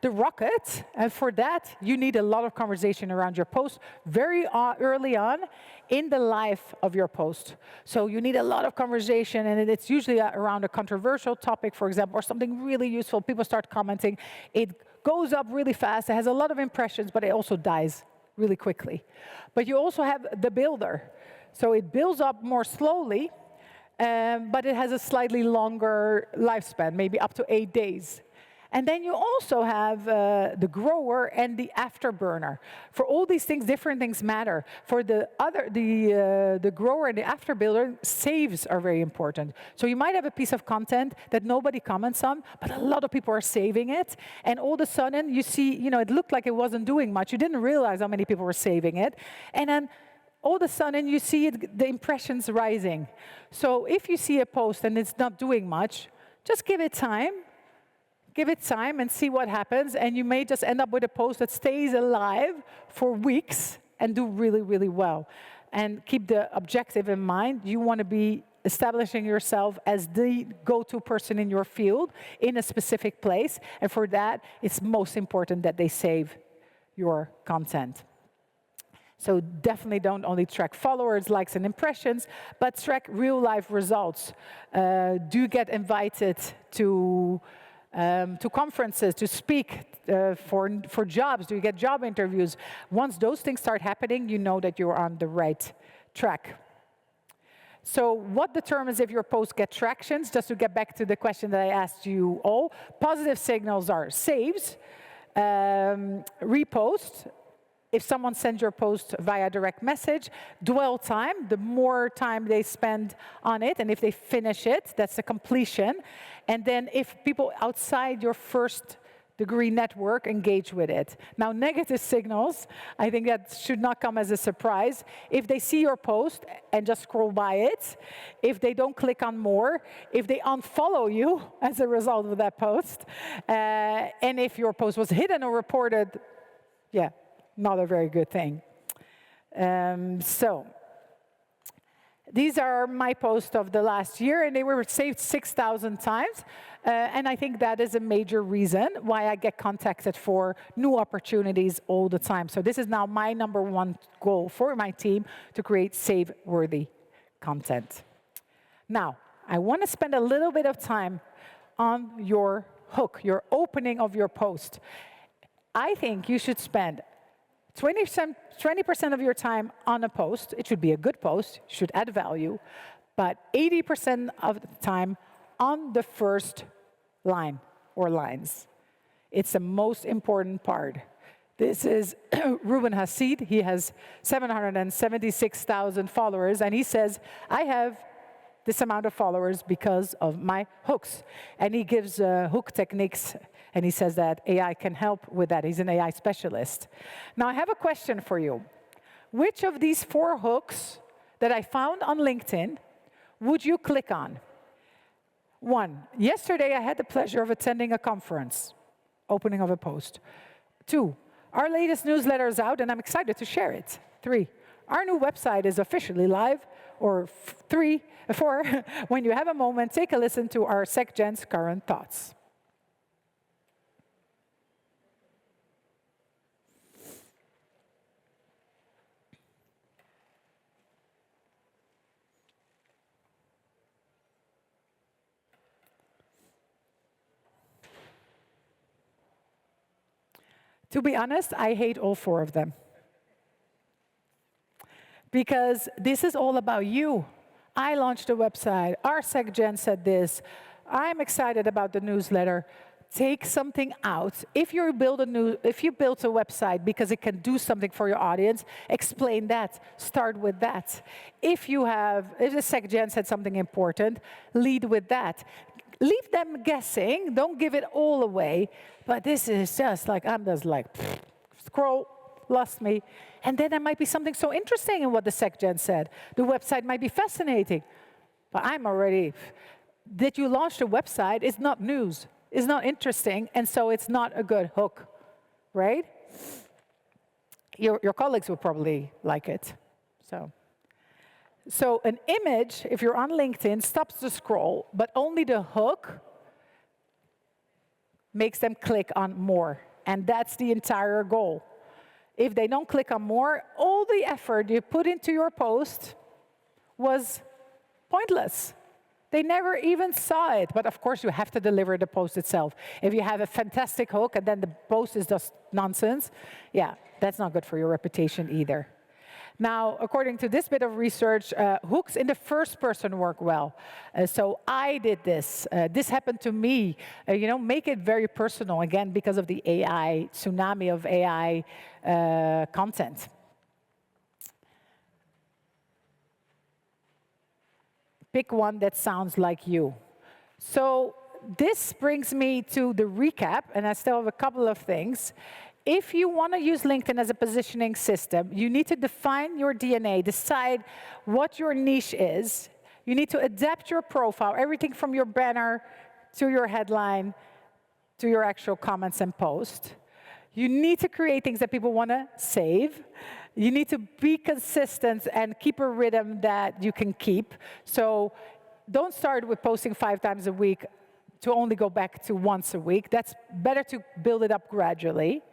the rocket, and for that, you need a lot of conversation around your post very early on in the life of your post. So you need a lot of conversation, and it's usually around a controversial topic, for example, or something really useful. People start commenting. It goes up really fast. It has a lot of impressions, but it also dies really quickly. But you also have the builder. So it builds up more slowly, but it has a slightly longer lifespan, maybe up to 8 days. And then you also have the grower and the afterburner. For all these things, different things matter. For the grower and the afterbuilder, saves are very important. So you might have a piece of content that nobody comments on, but a lot of people are saving it. And all of a sudden, you see, it looked like it wasn't doing much. You didn't realize how many people were saving it. And then all of a sudden, you see the impressions rising. So if you see a post and it's not doing much, just give it time. Give it time and see what happens, and you may just end up with a post that stays alive for weeks and do really, really well. And keep the objective in mind. You want to be establishing yourself as the go-to person in your field in a specific place, and for that, it's most important that they save your content. So definitely don't only track followers, likes, and impressions, but track real-life results. Do you get invited to conferences, to speak for jobs? Do you get job interviews? Once those things start happening, you know that you're on the right track. So what determines if your posts get tractions? Just to get back to the question that I asked you all, positive signals are saves, reposts, if someone sends your post via direct message, dwell time, the more time they spend on it, and if they finish it, that's a completion. And then if people outside your first degree network engage with it. Now, negative signals, I think that should not come as a surprise. If they see your post and just scroll by it, if they don't click on more, if they unfollow you as a result of that post, and if your post was hidden or reported, yeah, not a very good thing. So These are my posts of the last year, and they were saved 6,000 times. And I think that is a major reason why I get contacted for new opportunities all the time. So this is now my #1 goal for my team, to create save-worthy content. Now, I want to spend a little bit of time on your hook, your opening of your post. I think you should spend 20% of your time on a post. It should be a good post, should add value, but 80% of the time on the first line or lines. It's the most important part. This is Ruben Hassid. He has 776,000 followers, and he says, I have this amount of followers because of my hooks. And he gives hook techniques, and he says that AI can help with that. He's an AI specialist. Now, I have a question for you. Which of these 4 hooks that I found on LinkedIn would you click on? 1, yesterday I had the pleasure of attending a conference, opening of a post. 2, our latest newsletter is out and I'm excited to share it. 3, our new website is officially live. Or 4, when you have a moment, take a listen to our SecGen's current thoughts. To be honest, I hate all 4 of them. Because this is all about you. I launched a website. Our SecGen said this. I'm excited about the newsletter. Take something out. If you build a website because it can do something for your audience, explain that. Start with that. If the SecGen said something important, lead with that. Leave them guessing. Don't give it all away. But this is just like, I'm just like, scroll, lost me. And then there might be something so interesting in what the SecGen said. The website might be fascinating. But I'm already, that you launched a website is not news. It's not interesting, and so it's not a good hook, right? Your colleagues will probably like it. So an image, if you're on LinkedIn, stops the scroll, but only the hook makes them click on more. And that's the entire goal. If they don't click on more, all the effort you put into your post was pointless. They never even saw it. But of course, you have to deliver the post itself. If you have a fantastic hook and then the post is just nonsense, yeah, that's not good for your reputation either. Now, according to this bit of research, hooks in the first person work well. So I did this. This happened to me. Make it very personal, again, because of the AI, tsunami of AI content. Pick one that sounds like you. So this brings me to the recap, and I still have a couple of things. If you want to use LinkedIn as a positioning system, you need to define your DNA, decide what your niche is. You need to adapt your profile, everything from your banner to your headline to your actual comments and posts. You need to create things that people want to save. You need to be consistent and keep a rhythm that you can keep. So don't start with posting 5 times a week to only go back to once a week. That's better to build it up gradually.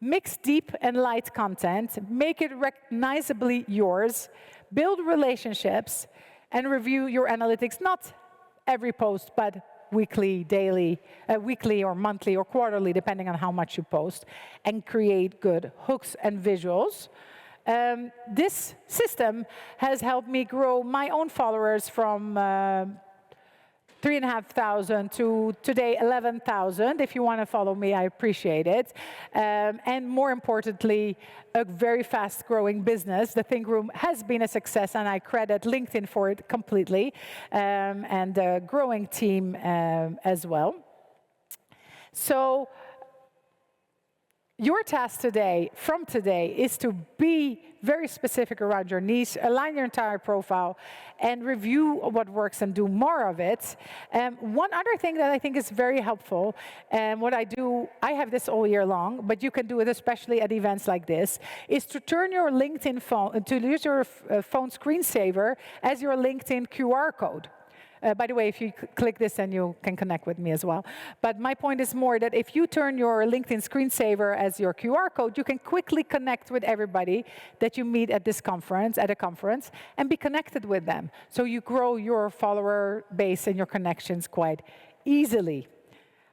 Mix deep and light content, make it recognizably yours, build relationships, and review your analytics, not every post, but weekly, daily, weekly or monthly or quarterly, depending on how much you post, and create good hooks and visuals. This system has helped me grow my own followers from 3,500 to today 11,000. If you want to follow me, I appreciate it. And more importantly, a very fast-growing business. The Think Room has been a success, and I credit LinkedIn for it completely, and a growing team as well. So Your task today, from today, is to be very specific around your niche, align your entire profile, and review what works and do more of it. One other thing that I think is very helpful, and what I do, I have this all year long, but you can do it especially at events like this, is to turn your LinkedIn phone, to use your phone screensaver as your LinkedIn QR code. By the way, if you click this, then you can connect with me as well. But my point is more that if you turn your LinkedIn screensaver as your QR code, you can quickly connect with everybody that you meet at this conference, and be connected with them. So you grow your follower base and your connections quite easily.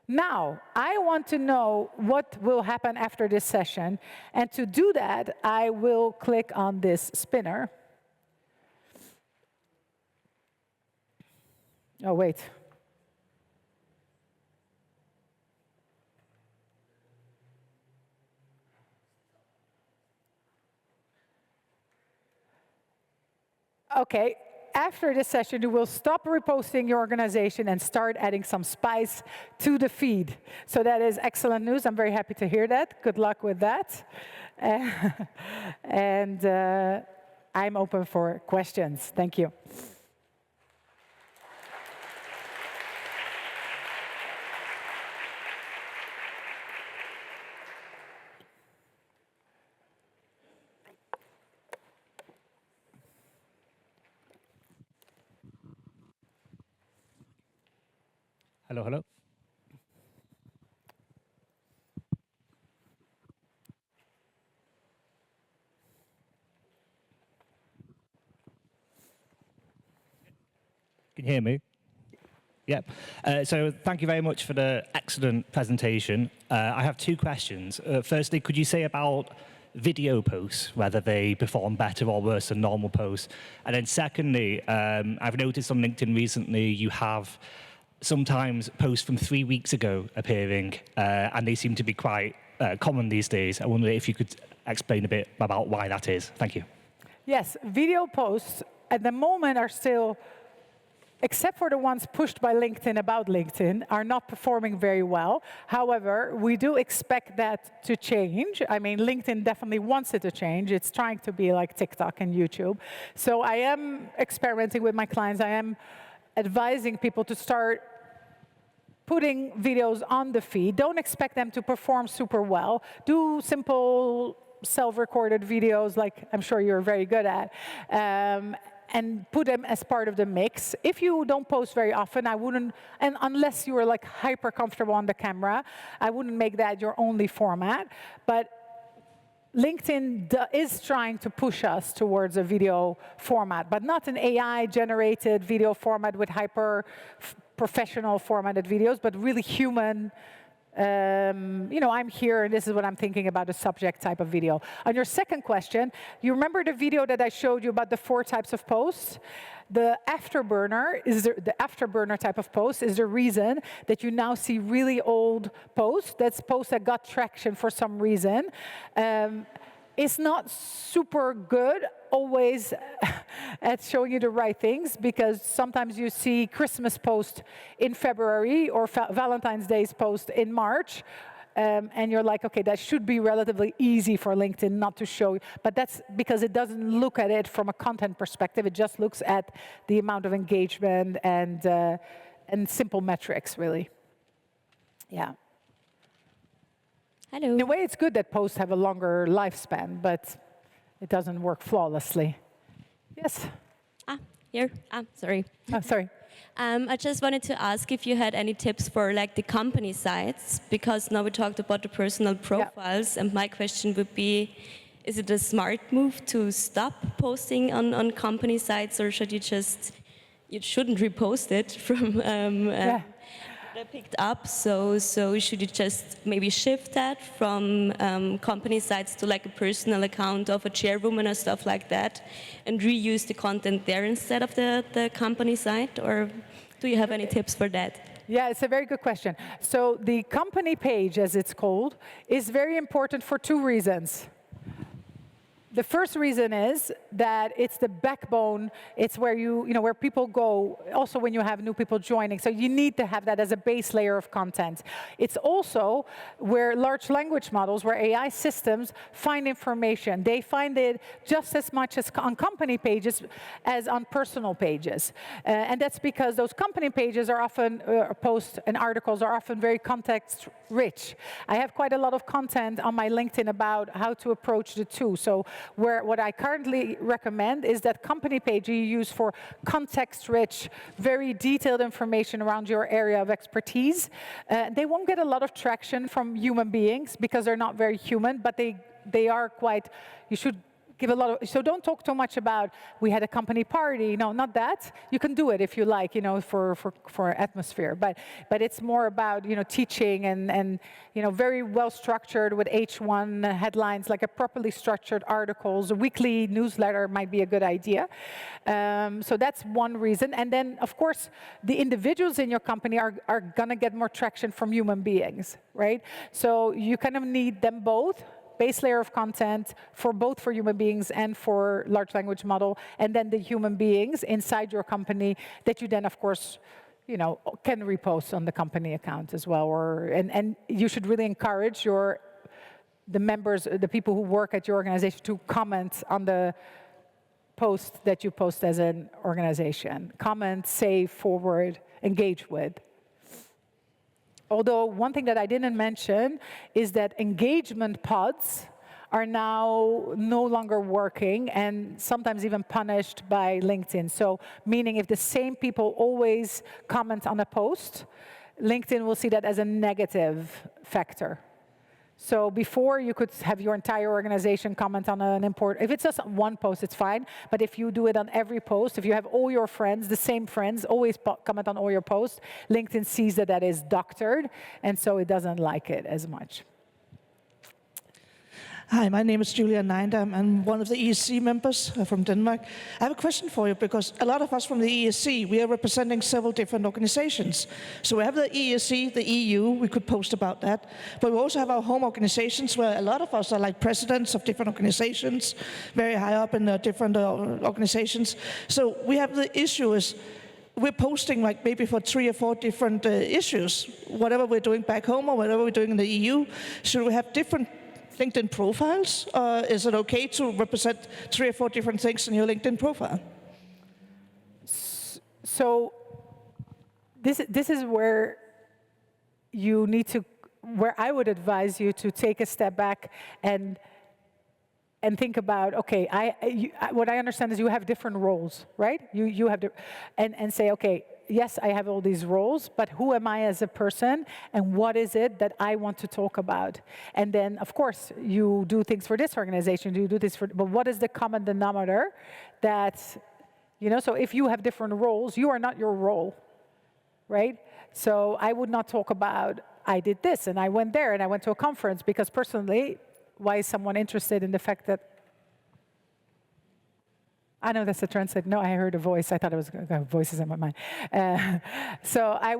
Now, I want to know what will happen after this session. And to do that, I will click on this spinner. Oh, wait. Okay, after this session, you will stop reposting your organization and start adding some spice to the feed. So that is excellent news. I'm very happy to hear that. Good luck with that. And I'm open for questions. Thank you. Hello, hello. Can you hear me? Yep. So thank you very much for the excellent presentation. I have two questions. Firstly, could you say about video posts, whether they perform better or worse than normal posts? And then secondly, I've noticed on LinkedIn recently you have sometimes posts from 3 weeks ago appearing, and they seem to be quite common these days. I wonder if you could explain a bit about why that is. Thank you. Yes, video posts at the moment are still, except for the ones pushed by LinkedIn about LinkedIn, are not performing very well. However, we do expect that to change. I mean, LinkedIn definitely wants it to change. It's trying to be like TikTok and YouTube. So I am experimenting with my clients. I am advising people to start putting videos on the feed. Don't expect them to perform super well. Do simple self-recorded videos like I'm sure you're very good at. And put them as part of the mix. If you don't post very often, I wouldn't, and unless you are like hyper comfortable on the camera, I wouldn't make that your only format. But LinkedIn is trying to push us towards a video format, but not an AI-generated video format with hyper professional formatted videos, but really human. You know, I'm here and this is what I'm thinking about, a subject type of video. On your second question, you remember the video that I showed you about the 4 types of posts? The afterburner type of post is the reason that you now see really old posts. That's posts that got traction for some reason. It's not super good always at showing you the right things, because sometimes you see Christmas post in February or Valentine's Day's post in March, and you're like, okay, that should be relatively easy for LinkedIn not to show. But that's because it doesn't look at it from a content perspective. It just looks at the amount of engagement and simple metrics, really. Yeah. Hello. In a way, it's good that posts have a longer lifespan, but it doesn't work flawlessly. Yes? Here. Sorry. Oh, sorry. I just wanted to ask if you had any tips for like the company sites, because now we talked about the personal profiles, and my question would be, is it a smart move to stop posting on company sites, or should you shouldn't repost it from that picked up, so should you just maybe shift that from company sites to like a personal account of a chairwoman or stuff like that, and reuse the content there instead of the company site, or do you have any tips for that? Yeah, it's a very good question. So the company page, as it's called, is very important for 2 reasons. The first reason is that it's the backbone. It's where where people go. Also, when you have new people joining, so you need to have that as a base layer of content. It's also where large language models, where AI systems find information. They find it just as much as on company pages as on personal pages, and that's because those company pages are often posts and articles are often very context rich. I have quite a lot of content on my LinkedIn about how to approach the two. So what I currently recommend is that company page you use for context-rich, very detailed information around your area of expertise. They won't get a lot of traction from human beings because they're not very human, but they are quite, you should give a lot of, so don't talk too much about, we had a company party. No, not that. You can do it if you like, for atmosphere. But it's more about, teaching and very well structured with H1 headlines, like a properly structured articles. A weekly newsletter might be a good idea. So that's one reason. And then, of course, the individuals in your company are going to get more traction from human beings, right? So you kind of need them both. Base layer of content for both for human beings and for large language model, and then the human beings inside your company that you then, of course, can repost on the company account as well. And you should really encourage the members, the people who work at your organization, to comment on the post that you post as an organization. Comment, save, forward, engage with. Although one thing that I didn't mention is that engagement pods are now no longer working and sometimes even punished by LinkedIn. So meaning if the same people always comment on a post, LinkedIn will see that as a negative factor. So before, you could have your entire organization comment on an import. If it's just one post, it's fine. But if you do it on every post, if you have all your friends, the same friends, always comment on all your posts, LinkedIn sees that is doctored, and so it doesn't like it as much. Hi, my name is Julia Neindam. I'm one of the ESC members from Denmark. I have a question for you, because a lot of us from the ESC, we are representing several different organizations. So we have the ESC, the EU, we could post about that. But we also have our home organizations, where a lot of us are like presidents of different organizations, very high up in different organizations. So we have the issue is, we're posting like maybe for 3 or 4 different issues, whatever we're doing back home or whatever we're doing in the EU. Should we have different LinkedIn profiles? Is it okay to represent 3 or 4 different things in your LinkedIn profile? So this is where you need to, where I would advise you to take a step back and think about, okay, what I understand is you have different roles, right? You have and say, okay, yes, I have all these roles, but who am I as a person, and what is it that I want to talk about? And then, of course, you do things for this organization, you do this for, but what is the common denominator that, so if you have different roles, you are not your role, right? So I would not talk about, I did this, and I went there, and I went to a conference, because personally, why is someone interested in the fact that, I know that's a translate. No, I heard a voice. I thought it was voices in my mind. So I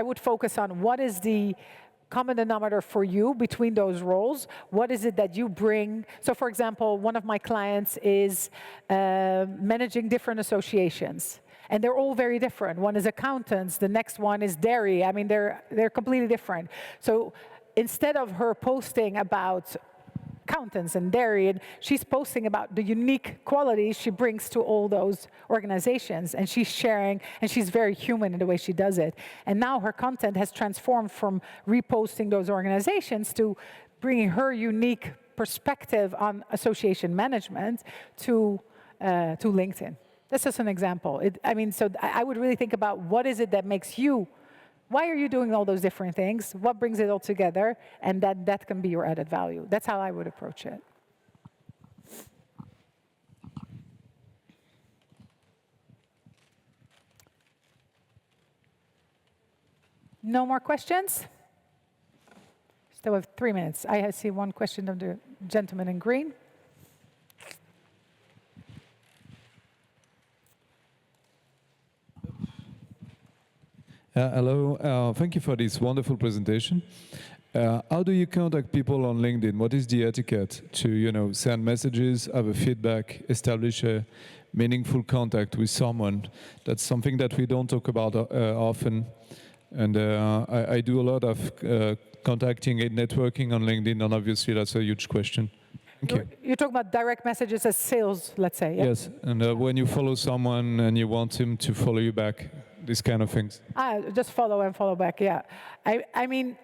would focus on what is the common denominator for you between those roles. What is it that you bring? So, for example, one of my clients is managing different associations. And they're all very different. One is accountants. The next one is dairy. I mean, they're completely different. So instead of her posting about accountants and dairy, and she's posting about the unique qualities she brings to all those organizations, and she's sharing, and she's very human in the way she does it. And now her content has transformed from reposting those organizations to bringing her unique perspective on association management to LinkedIn. That's just an example. So I would really think about what is it that makes you. Why are you doing all those different things? What brings it all together? And that can be your added value. That's how I would approach it. No more questions? Still have 3 minutes. I see one question of the gentleman in green. Hello, thank you for this wonderful presentation. How do you contact people on LinkedIn? What is the etiquette to, send messages, have a feedback, establish a meaningful contact with someone? That's something that we don't talk about often. And I do a lot of contacting and networking on LinkedIn, and obviously that's a huge question. Thank you. You're talking about direct messages as sales, let's say, yeah? Yes, and when you follow someone and you want him to follow you back, these kind of things. Just follow and follow back, yeah. I mean,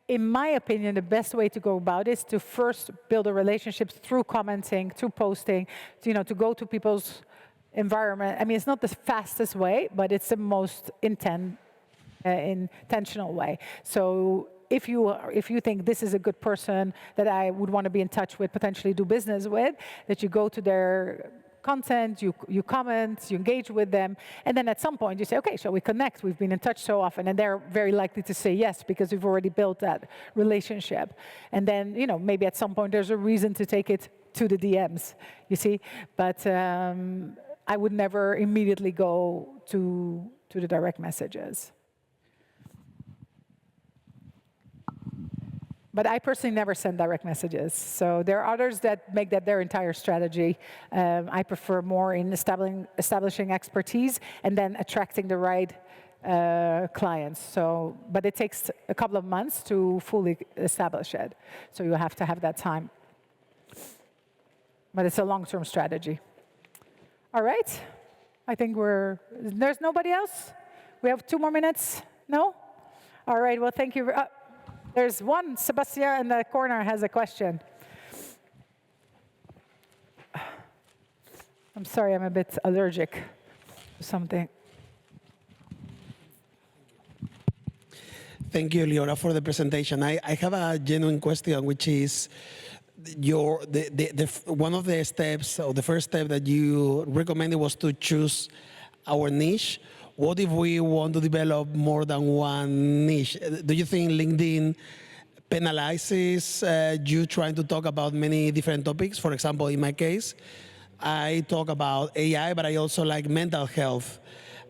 in my opinion, the best way to go about it is to first build a relationship through commenting, through posting, to go to people's environment. I mean, it's not the fastest way, but it's the most intentional way. So if you think this is a good person that I would want to be in touch with, potentially do business with, that you go to their content, you comment, you engage with them, and then at some point you say, okay, shall we connect? We've been in touch so often, and they're very likely to say yes because we've already built that relationship. And then, maybe at some point there's a reason to take it to the DMs, you see? But I would never immediately go to the direct messages. But I personally never send direct messages. So there are others that make that their entire strategy. I prefer more in establishing expertise and then attracting the right clients. But it takes a couple of months to fully establish it. So you have to have that time. But it's a long-term strategy. All right. I think there's nobody else? We have 2 more minutes? No? All right, well, thank you. There's one, Sebastian in the corner has a question. I'm sorry, I'm a bit allergic to something. Thank you, Liora, for the presentation. I have a genuine question, which is one of the steps, or the first step that you recommended was to choose our niche. What if we want to develop more than one niche? Do you think LinkedIn penalizes you trying to talk about many different topics? For example, in my case, I talk about AI, but I also like mental health.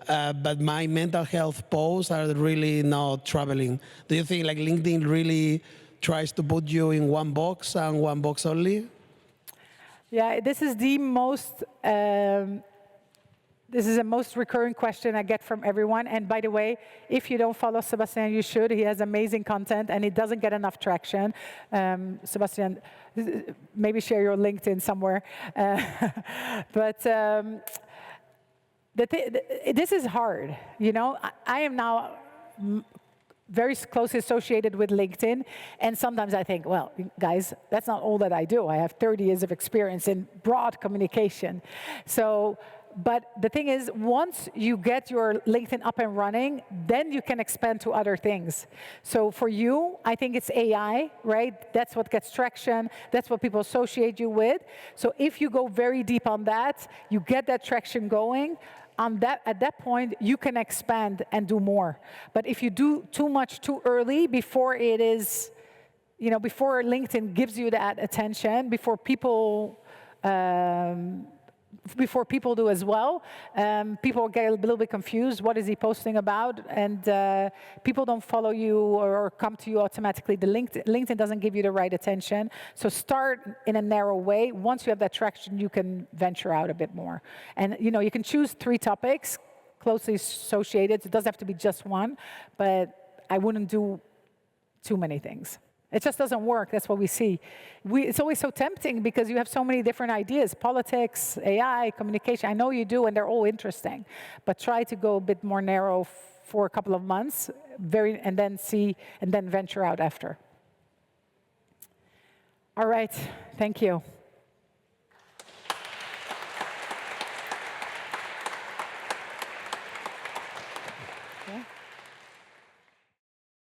But my mental health posts are really not traveling. Do you think like LinkedIn really tries to put you in one box and one box only? Yeah, this is the most recurring question I get from everyone. And by the way, if you don't follow Sebastian, you should. He has amazing content, and he doesn't get enough traction. Sebastian, maybe share your LinkedIn somewhere. But this is hard. I am now very closely associated with LinkedIn, and sometimes I think, well, guys, that's not all that I do. I have 30 years of experience in broad communication. But the thing is, once you get your LinkedIn up and running, then you can expand to other things. So for you, I think it's AI, right? That's what gets traction. That's what people associate you with. So if you go very deep on that, you get that traction going. At that point, you can expand and do more. But if you do too much too early, before it is, before LinkedIn gives you that attention, before people do as well, people get a little bit confused. What is he posting about? And people don't follow you or come to you automatically. LinkedIn doesn't give you the right attention. So start in a narrow way. Once you have that traction, you can venture out a bit more. And you can choose 3 topics closely associated. It doesn't have to be just one, but I wouldn't do too many things. It just doesn't work. That's what we see. It's always so tempting because you have so many different ideas, politics, AI, communication. I know you do, and they're all interesting. But try to go a bit more narrow for a couple of months, and then venture out after. All right. Thank you.